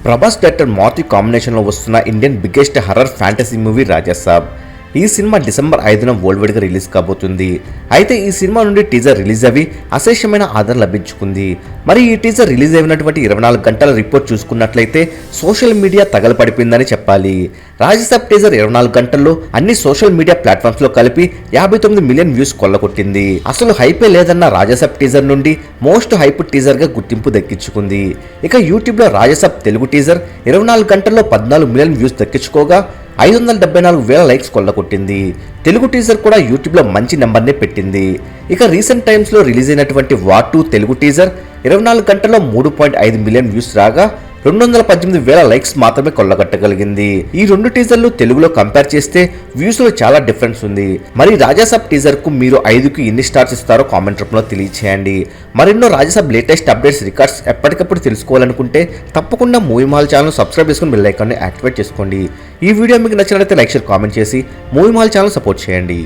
Prabhas director Maruthi కాంబినేషన్లో వస్తున్న Indian biggest horror fantasy movie Raja Saab. ఈ సినిమా డిసెంబర్ 5న వరల్డ్ వైడ్గా రిలీజ్ కాబోతుంది. అయితే ఈ సినిమా నుండి టీజర్ రిలీజ్ అవి అశేషమైన ఆదరణ లభించుకుంది. మరి ఈ టీజర్ రిలీజ్ అయినటువంటి 24 గంటల రిపోర్ట్ చూసుకున్నట్లయితే సోషల్ మీడియా తగలపడిపోయిందని చెప్పాలి. రాజాసాబ్ టీజర్ 24 గంటల్లో అన్ని సోషల్ మీడియా ప్లాట్ఫామ్స్ లో కలిపి 59 మిలియన్ వ్యూస్ కొల్లగొట్టింది. అసలు హైపే లేదన్న రాజాసాబ్ టీజర్ నుండి మోస్ట్ హైప్ టీజర్ గా గుర్తింపు దక్కించుకుంది. ఇక యూట్యూబ్ లో రాజాసాబ్ తెలుగు టీజర్ 24 గంటల్లో 14 మిలియన్ వ్యూస్ దక్కించుకోగా 574,000 లైక్స్ కొల్లగొట్టింది. తెలుగు టీజర్ కూడా యూట్యూబ్ లో మంచి నెంబర్నే పెట్టింది. ఇక రీసెంట్ టైమ్స్ లో రిలీజ్ అయినటువంటి వార్ 2 తెలుగు టీజర్ 24 గంటల్లో 3.5 మిలియన్ వ్యూస్ రాగా 218,000 లైక్స్ మాత్రమే కొల్లగొట్టగలిగింది. ఈ రెండు టీజర్లు తెలుగులో కంపేర్ చేస్తే వ్యూస్ లో చాలా డిఫరెన్స్ ఉంది. మరి రాజాసాబ్ టీజర్ కు మీరు 5కి ఎన్ని స్టార్స్ ఇస్తారో కామెంట్ రూపంలో తెలియచేయండి. మరెన్నో రాజాసాబ్ లేటెస్ట్ అప్డేట్స్ రికార్డ్స్ ఎప్పటికప్పుడు తెలుసుకోవాలనుకుంటే తప్పకుండా మూవీ మహల్ ఛానల్ సబ్స్క్రైబ్ చేసుకుని బెల్ ఐకాన్ని యాక్టివేట్ చేసుకోండి. ఈ వీడియో మీకు నచ్చినట్లయితే లైక్ షేర్ కామెంట్ చేసి మూవీ మహల్ ఛానల్ సపోర్ట్ చేయండి.